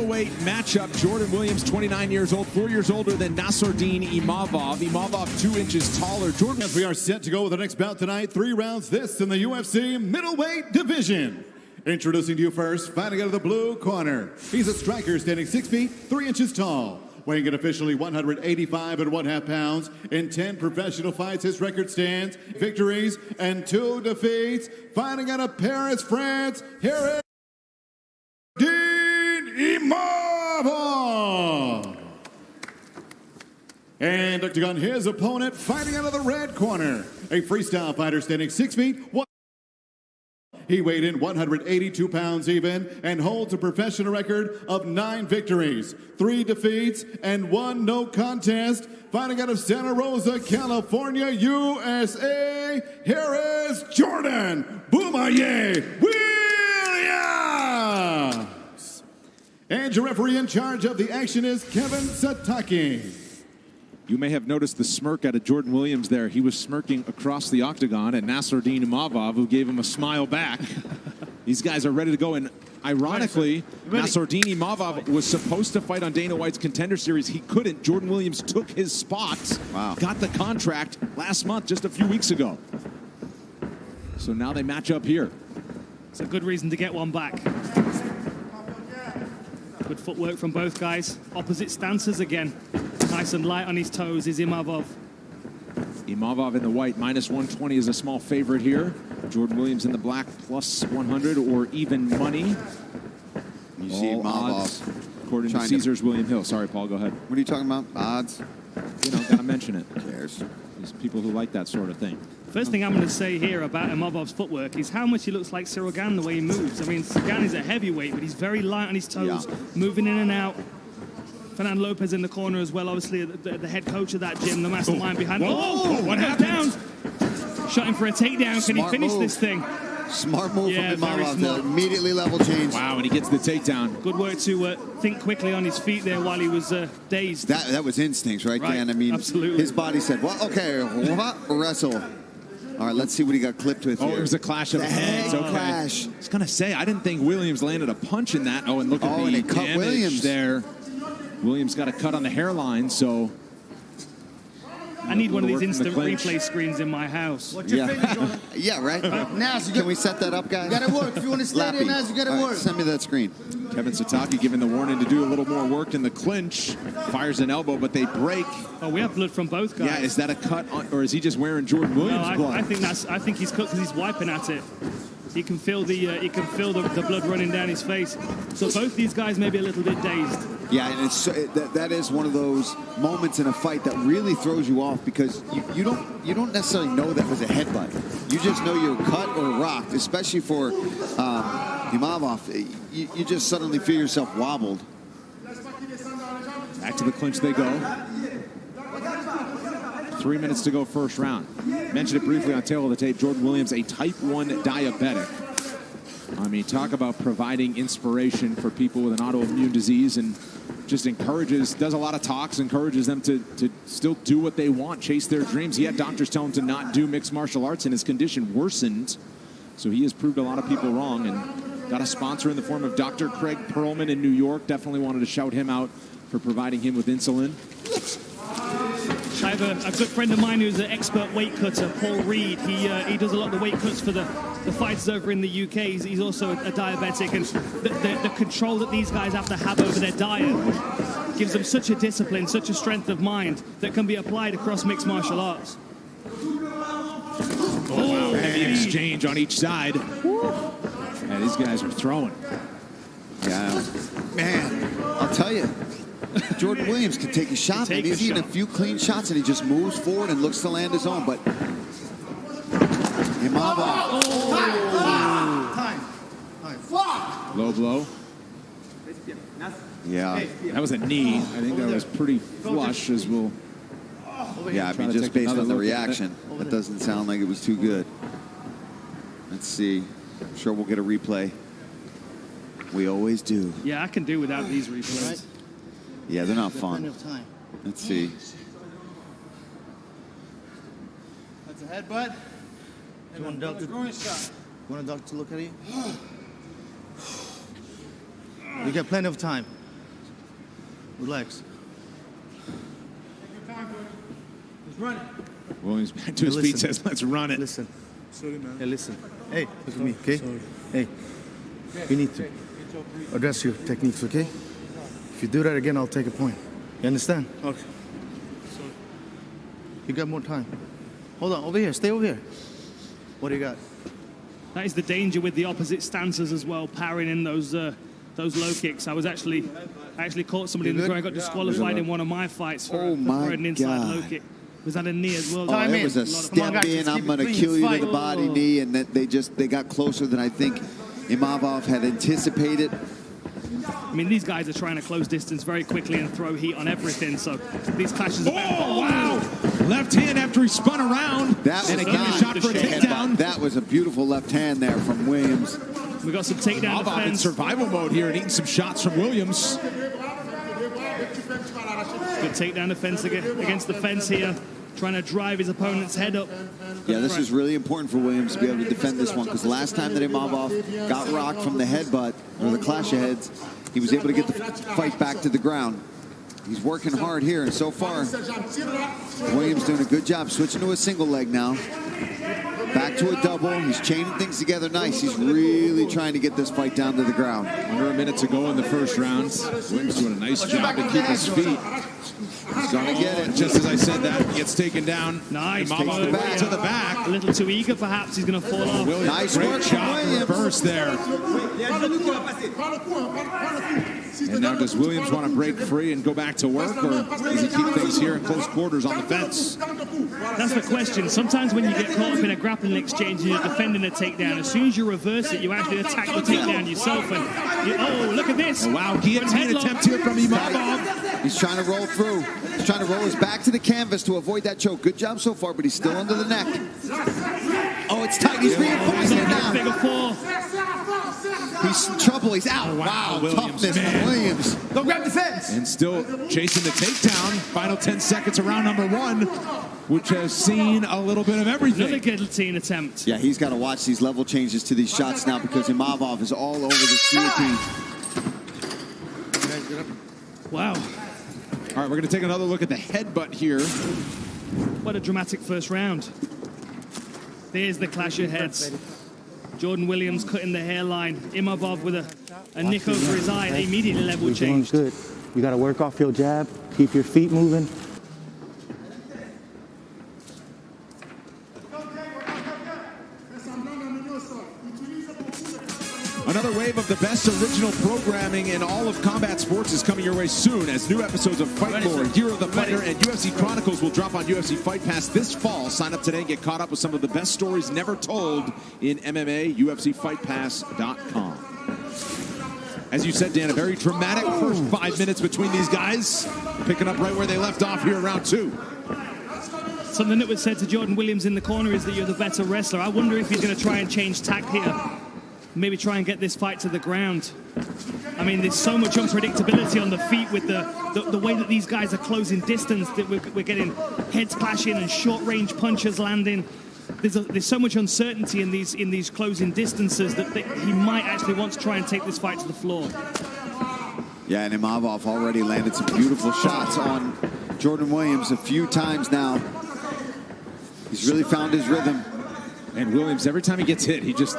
Weight matchup. Jordan Williams, 29 years old, 4 years older than Nassourdine Imavov. Imavov 2 inches taller. Jordan. As we are set to go with the next bout tonight, 3 rounds this in the UFC middleweight division. Introducing to you first, fighting out of the blue corner. He's a striker standing 6 feet, 3 inches tall. Weighing in officially 185 1/2 pounds. In 10 professional fights, his record stands victories and 2 defeats. Fighting out of Paris, France, here is Imavov. And looking on his opponent, fighting out of the red corner, a freestyle fighter standing 6 feet. He weighed in 182 pounds even and holds a professional record of 9 victories, 3 defeats, and 1 no contest. Fighting out of Santa Rosa, California, USA, here is Jordan Boomaye Williams. And your referee in charge of the action is Kevin Sataki. You may have noticed the smirk out of Jordan Williams there. He was smirking across the octagon at Nassourdine Imavov, who gave him a smile back. These guys are ready to go, and ironically, Nassourdine Imavov was supposed to fight on Dana White's Contender Series. He couldn't. Jordan Williams took his spot, got the contract last month, just a few weeks ago. So now they match up here. It's a good reason to get one back. Good footwork from both guys. Opposite stances again. Nice and light on his toes is Imavov. Imavov in the white, -120 is a small favorite here. Jordan Williams in the black, +100 or even money. You see Imavov, according to Caesar's William Hill. Sorry, Paul, go ahead. What are you talking about? Odds? You know, gotta mention it. Who cares? There's people who like that sort of thing. First thing I'm going to say here about Imavov's footwork is how much he looks like Cyril Gane the way he moves. I mean, Gane is a heavyweight, but he's very light on his toes, moving in and out. Fernando Lopez in the corner as well, obviously the head coach of that gym, the mastermind behind. What happened? Shot him for a takedown. Can he finish this thing? Smart move from Imavov to immediately level change. Wow, and he gets the takedown. Good work to think quickly on his feet there while he was dazed. That was instincts right, Dan. I mean, absolutely. His body said, well, okay, wrestle. All right, let's see what he got clipped with here. It was a clash of hands. Okay. Clash. I was going to say, I didn't think Williams landed a punch in that. Oh, and look at the damage Williams there. Williams got a cut on the hairline, so... I need one of these instant replay screens in my house. What's your favorite, Jordan? Yeah, right? Nas, Can we set that up, guys? You gotta work. If you want to stay there, Nas, you gotta work. Send me that screen. Kevin Sataki giving the warning to do a little more work in the clinch. Fires an elbow, but they break. Oh, we have blood from both guys. Yeah, is that a cut, or is he just wearing Jordan Williams' blood? I think he's cut because he's wiping at it. He can feel the blood running down his face. So both these guys may be a little bit dazed. Yeah, and that is one of those moments in a fight that really throws you off because you don't necessarily know that was a headbutt. You just know you're cut or rocked, especially for Imavov. You just suddenly feel yourself wobbled. Back to the clinch they go. 3 minutes to go first round. Mentioned it briefly on tail of the tape. Jordan Williams, a type 1 diabetic. I mean, talk about providing inspiration for people with an autoimmune disease and just does a lot of talks, encourages them to still do what they want, chase their dreams. He had doctors tell him to not do mixed martial arts and his condition worsened. So he has proved a lot of people wrong and got a sponsor in the form of Dr. Craig Perlman in New York. Definitely wanted to shout him out for providing him with insulin. I have a good friend of mine who's an expert weight cutter, Paul Reed. He does a lot of the weight cuts for the fighters over in the UK. He's also a diabetic, and the control that these guys have to have over their diet gives them such a discipline, such a strength of mind that can be applied across mixed martial arts. Oh, heavy exchange on each side. Yeah, these guys are throwing. Yeah, man, I'll tell you. Jordan Williams can take a shot, and he's eating a few clean shots, and he just moves forward and looks to land his own. But Imavov. Time. Low blow. Yeah. That was a knee. I think that was pretty flush as we'll... Yeah, I mean, just based on the reaction, that doesn't sound like it was too good. Let's see. I'm sure we'll get a replay. We always do. Yeah, I can do without these replays. Yeah, they're not fun. Let's see. That's a headbutt. You want a doctor to look at you? You got plenty of time. Relax. He's running. Williams back to his feet, says, let's run it. Listen. Hey, listen. Hey, look at me, okay? Hey, you need to address your techniques, okay? If you do that again, I'll take a point. You understand? Okay. You got more time. Hold on, over here. Stay over here. What do you got? That is the danger with the opposite stances as well, parrying in those low kicks. I actually caught somebody in the groin. I got disqualified in one of my fights for an inside low kick. Was that a knee as well? Oh, it was a step in. I'm going to kill you to the body knee, and that they got closer than I think Imavov had anticipated. I mean, these guys are trying to close distance very quickly and throw heat on everything. So these clashes. Oh wow! Left hand after he spun around. That and was again, a shot for a takedown. That was a beautiful left hand there from Williams. We got some takedown defense. In survival mode here and eating some shots from Williams. Good takedown defense against the fence here, trying to drive his opponent's head up. Yeah, this is really important for Williams to be able to defend this one, because the last time that Imavov got rocked from the headbutt, or the clash of heads, he was able to get the fight back to the ground. He's working hard here, and so far, Williams doing a good job switching to a single leg now. Back to a double. He's chaining things together nice. He's really trying to get this fight down to the ground. Under a minute to go in the first round. Williams doing a nice job to keep his feet. He's going to get it. Just as I said that, he gets taken down. Nice. Takes the back to the back. A little too eager, perhaps. He's going to fall off. Williams, nice great work shot in reverse there. And now does Williams want to break free and go back to work, or does he keep things here in close quarters on the fence? That's the question. Sometimes when you get caught up in a grappling exchange and you're defending a takedown, as soon as you reverse it, you actually attack the takedown yourself. And oh, look at this. Oh, wow, guillotine attempt here from Imavov. He's trying to roll through. He's trying to roll his back to the canvas to avoid that choke. Good job so far, but he's still under the neck. Oh, it's tight. He's reinforcing it now. Figure four. He's in trouble. He's out. Oh, wow, Williams, toughness from Williams. Go grab the fence. And still chasing the takedown. Final 10 seconds of round number one, which has seen a little bit of everything. Another guillotine attempt. Yeah, he's got to watch these level changes to these shots now, because Imavov is all over this guillotine. Wow. All right, we're going to take another look at the headbutt here. What a dramatic first round. There's the clash of heads. Jordan Williams cutting the hairline. Imavov with a nick over his eye. They immediately level changed. Good. You got to work off your jab. Keep your feet moving. Another wave of the best original programming in all of combat sports is coming your way soon, as new episodes of Fight Lore, Year of the Fighter, and UFC Chronicles will drop on UFC Fight Pass this fall. Sign up today and get caught up with some of the best stories never told in MMA. UFCFightPass.com. As you said, Dan, a very dramatic first 5 minutes between these guys, picking up right where they left off here in round two. Something that was said to Jordan Williams in the corner is that you're the better wrestler. I wonder if he's going to try and change tack here. Maybe try and get this fight to the ground. I mean, there's so much unpredictability on the feet with the way that these guys are closing distance, that we're getting heads clashing and short-range punches landing. There's so much uncertainty in these closing distances that he might actually want to try and take this fight to the floor. Yeah, and Imavov already landed some beautiful shots on Jordan Williams a few times now. He's really found his rhythm. And Williams, every time he gets hit, he just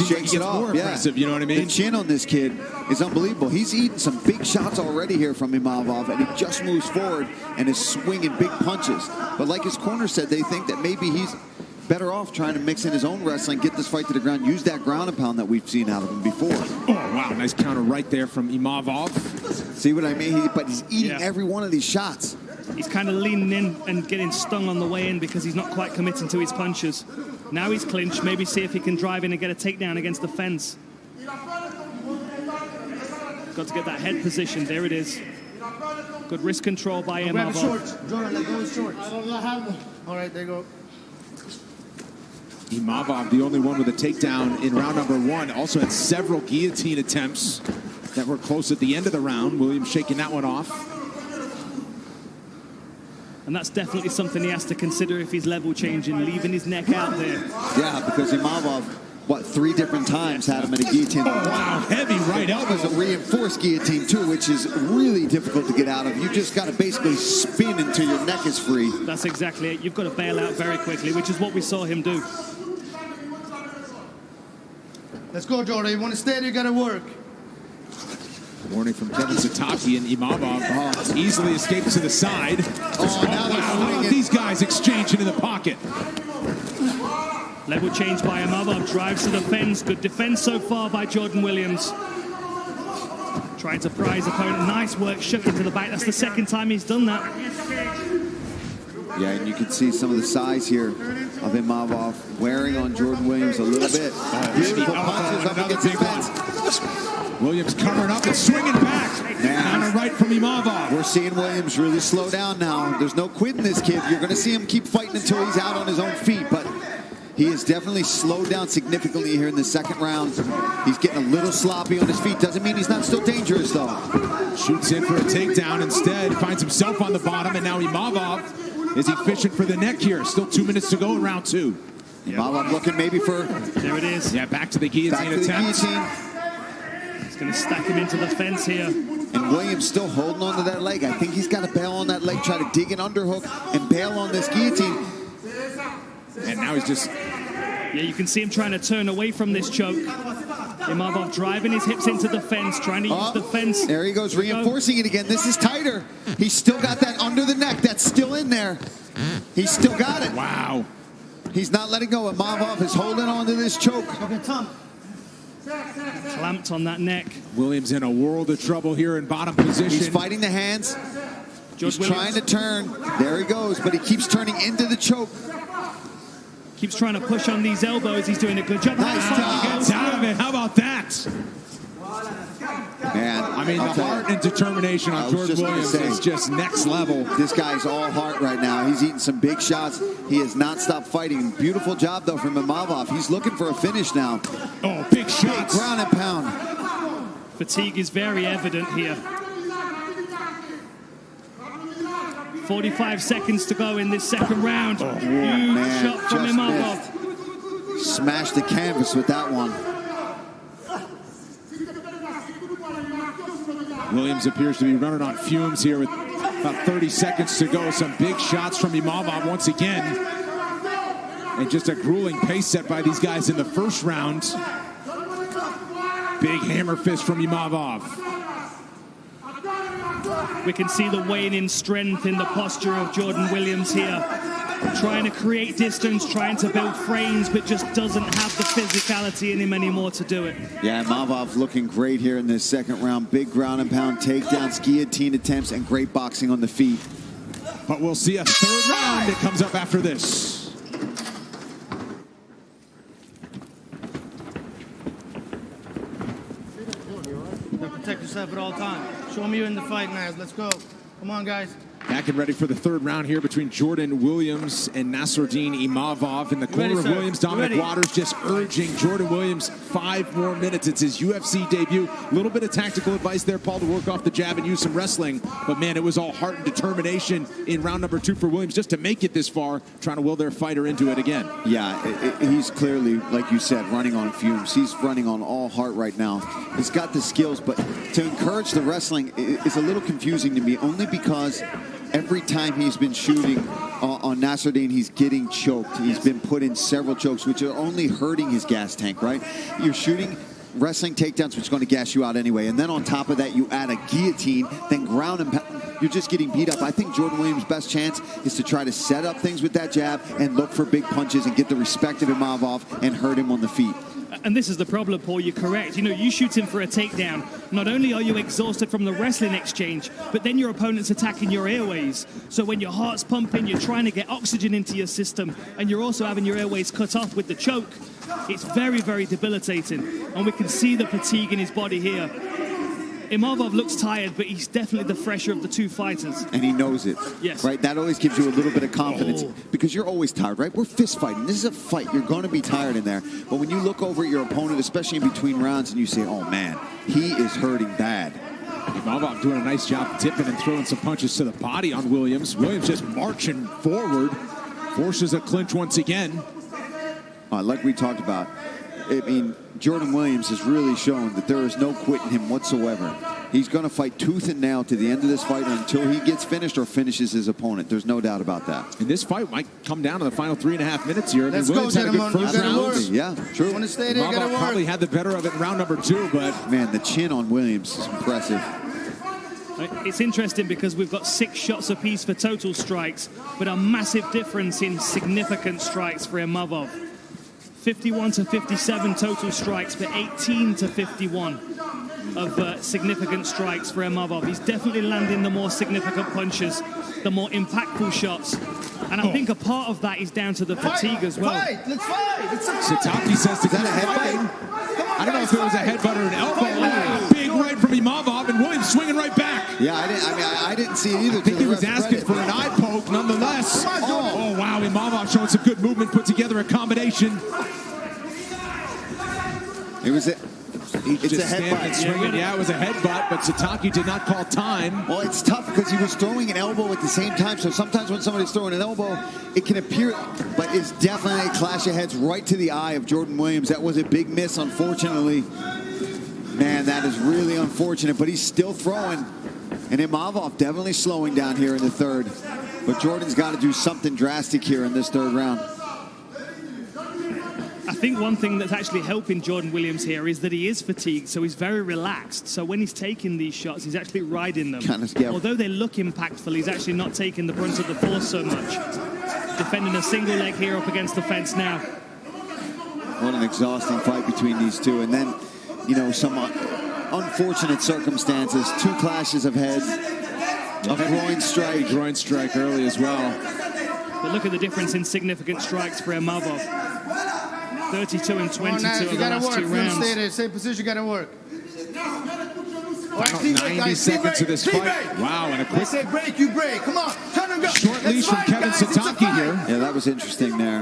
shakes it off. More impressive, you know what I mean? The chin on this kid is unbelievable. He's eating some big shots already here from Imavov, and he just moves forward and is swinging big punches. But like his corner said, they think that maybe he's better off trying to mix in his own wrestling, get this fight to the ground, use that ground and pound that we've seen out of him before. Oh, wow, nice counter right there from Imavov. See what I mean? But he's eating every one of these shots. He's kind of leaning in and getting stung on the way in because he's not quite committing to his punches. Now he's clinched. Maybe see if he can drive in and get a takedown against the fence. Got to get that head position. There it is. Good wrist control by Imavov. Grab his shorts. Jordan, let go of his shorts. I don't have them. All right, there you go. Imavov, the only one with a takedown in round number one, also had several guillotine attempts that were close at the end of the round. Williams shaking that one off. And that's definitely something he has to consider if he's level changing, leaving his neck out there. Yeah, because Imavov, what, 3 different times had him in a guillotine. Oh, wow, heavy right elbow. It was a reinforced guillotine, too, which is really difficult to get out of. You just got to basically spin until your neck is free. That's exactly it. You've got to bail out very quickly, which is what we saw him do. Let's go, Jordan. You want to stay there, you got to work. Warning from Kevin Sataki, and Imavov easily escapes to the side. Now they're Wow, look swinging. at these guys exchanging in the pocket. Level change by Imavov, drives to the fence. Good defense so far by Jordan Williams. Trying to pry opponent. Nice work, shoving into the back. That's the second time he's done that. Yeah, and you can see some of the size here of Imavov wearing on Jordan Williams a little bit. Beautiful punches up against the fence. Williams covering up and swinging back. Counter right from Imavov. We're seeing Williams really slow down now. There's no quitting this kid. You're going to see him keep fighting until he's out on his own feet, but he is definitely slowed down significantly here in the second round. He's getting a little sloppy on his feet. Doesn't mean he's not still dangerous, though. Shoots in for a takedown instead. Finds himself on the bottom, and now Imavov, is he fishing for the neck here? Still 2 minutes to go in round 2. Imavov looking maybe for... There it is. Yeah, back to the guillotine attempt. He's going to stack him into the fence here. And Williams still holding on to that leg. I think he's got to bail on that leg, try to dig an underhook and bail on this guillotine. And now he's just... Yeah, you can see him trying to turn away from this choke. Imavov driving his hips into the fence, trying to use the fence. There he goes, reinforcing it again. This is tighter. He's still got that under the neck. That's still in there. He's still got it. Wow. He's not letting go. Imavov is holding on to this choke. Clamped on that neck. Williams in a world of trouble here in bottom position. He's fighting the hands. He's Williams trying to turn. There he goes, but he keeps turning into the choke. Keeps trying to push on these elbows. He's doing a good job. Nice job. Gets out of it. How about that? Man, I mean, the heart and determination on Jordan Williams is just next level. This guy's all heart right now. He's eating some big shots. He has not stopped fighting. Beautiful job, though, from Imavov. He's looking for a finish now. Oh, big shots. Big ground and pound. Fatigue is very evident here. 45 seconds to go in this second round. Huge shot from Imavov. Missed. Smashed the canvas with that one. Williams appears to be running on fumes here with about 30 seconds to go. Some big shots from Imavov once again. And just a grueling pace set by these guys in the first round. Big hammer fist from Imavov. We can see the waning strength in the posture of Jordan Williams here. Trying to create distance, trying to build frames, but just doesn't have the physicality in him anymore to do it. Yeah, Imavov looking great here in this second round. Big ground and pound takedowns, guillotine attempts, and great boxing on the feet. But we'll see a third round that comes up after this. You gotta protect yourself at all times. Show me you're in the fight, Naz. Let's go. Come on, guys. Back and ready for the third round here between Jordan Williams and Nassourdine Imavov. In the corner of Williams, Dominic Waters just urging Jordan Williams 5 more minutes. It's his UFC debut. A little bit of tactical advice there, Paul, to work off the jab and use some wrestling. But, man, it was all heart and determination in round number 2 for Williams just to make it this far, trying to will their fighter into it again. Yeah, he's clearly, like you said, running on fumes. He's running on all heart right now. He's got the skills, but to encourage the wrestling is a little confusing to me, only because every time he's been shooting on Nassourdine, he's getting choked. He's been put in several chokes, which are only hurting his gas tank, right? You're shooting wrestling takedowns, which is going to gas you out anyway. And then on top of that, you add a guillotine, then ground and pound. You're just getting beat up. I think Jordan Williams' best chance is to try to set up things with that jab and look for big punches and get the respect of Imavov and hurt him on the feet. And this is the problem, Paul. You're correct. You know, you shoot him for a takedown. Not only are you exhausted from the wrestling exchange, but then your opponent's attacking your airways. So when your heart's pumping, you're trying to get oxygen into your system, and you're also having your airways cut off with the choke. It's very, very debilitating. And we can see the fatigue in his body here. Imavov looks tired, but he's definitely the fresher of the two fighters. And he knows it. Yes. Right? That always gives you a little bit of confidence because you're always tired, right? We're fist fighting. This is a fight. You're going to be tired in there. But when you look over at your opponent, especially in between rounds, and you say, oh, man, he is hurting bad. Imavov doing a nice job tipping and throwing some punches to the body on Williams. Williams just marching forward, forces a clinch once again. Like we talked about, I mean, Jordan Williams has really shown that there is no quitting him whatsoever. He's going to fight tooth and nail to the end of this fight until he gets finished or finishes his opponent. There's no doubt about that. And this fight might come down to the final 3.5 minutes here. Let's Williams go, had a good gentlemen. first round. Yeah, true. Want to stay there? Gotta Imavov work. probably had the better of it in round number 2, but Man, the chin on Williams is impressive. It's interesting because we've got 6 shots apiece for total strikes, but a massive difference in significant strikes for Imavov. 51 to 57 total strikes, but 18 to 51 of significant strikes for Imavov. He's definitely landing the more significant punches, the more impactful shots. And I think a part of that is down to the fatigue as well. Let's fight. It's a Sataki says to get a headbutt. I don't know if it was a headbutt or an elbow. Big right from Imavov, and Williams swinging right back. Yeah, I didn't see it either. I think he was asking for an eye poke nonetheless. Oh, wow, Imavov showing some good movement, put together a combination. It's a headbutt. headbutt. Yeah, it was a headbutt, but Sataki did not call time. Well, it's tough because he was throwing an elbow at the same time, so sometimes when somebody's throwing an elbow, it can appear, but it's definitely a clash of heads right to the eye of Jordan Williams. That was a big miss, unfortunately. Man, that is really unfortunate, but he's still throwing. And Imavov definitely slowing down here in the third. But Jordan's got to do something drastic here in this third round. I think one thing that's actually helping Jordan Williams here is that he is fatigued, so he's very relaxed. So when he's taking these shots, he's actually riding them. Although they look impactful, he's actually not taking the brunt of the force so much. Defending a single leg here up against the fence now. What an exhausting fight between these two. And then, you know, some unfortunate circumstances. 2 clashes of heads. A groin strike. Groin strike early as well. But look at the difference in significant strikes for Imavov. 32 and 22 of the last 2 rounds. Stay there, same position, you gotta work. Final 90 seconds of this fight. Wow, and a quick... They say break, you break. Come on, turn and go. Short leash from Kevin Sataki here. Yeah, that was interesting there.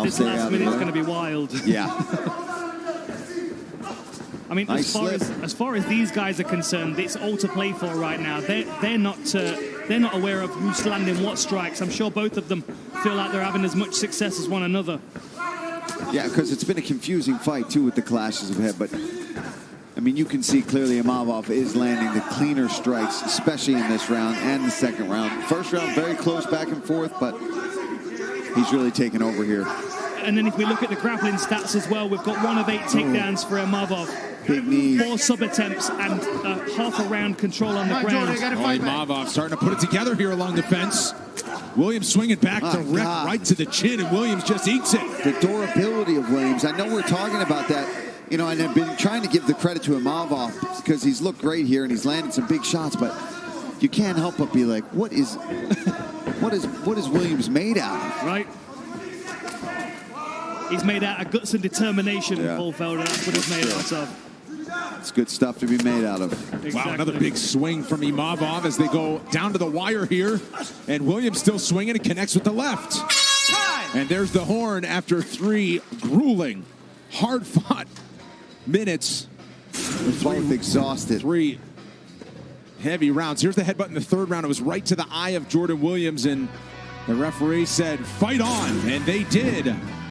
This last minute is going to be wild. Yeah. I mean, nice as far as these guys are concerned, it's all to play for right now. They're not aware of who's landing what strikes. I'm sure both of them feel like they're having as much success as one another. Yeah, because it's been a confusing fight too with the clashes of head. But I mean, you can see clearly Imavov is landing the cleaner strikes, especially in this round and the second round. First round very close back and forth, but he's really taken over here. And then if we look at the grappling stats as well, we've got 1 of 8 takedowns for Imavov. Big knee. 4 sub-attempts and half a round control on the ground. Imavov starting to put it together here along the fence. Williams swinging back direct right to the chin, and Williams just eats it. The durability of Williams. I know we're talking about that, you know, and I've been trying to give the credit to Imavov because he's looked great here and he's landed some big shots, but you can't help but be like, what is Williams made out of? Right. He's made out of guts and determination, Paul Felder. That's what he's made out of. It's good stuff to be made out of. Exactly. Wow, another big swing from Imavov as they go down to the wire here. And Williams still swinging and connects with the left. And there's the horn after 3 grueling, hard-fought minutes. Both exhausted. 3 heavy rounds. Here's the headbutt in the third round. It was right to the eye of Jordan Williams, and the referee said, fight on, and they did.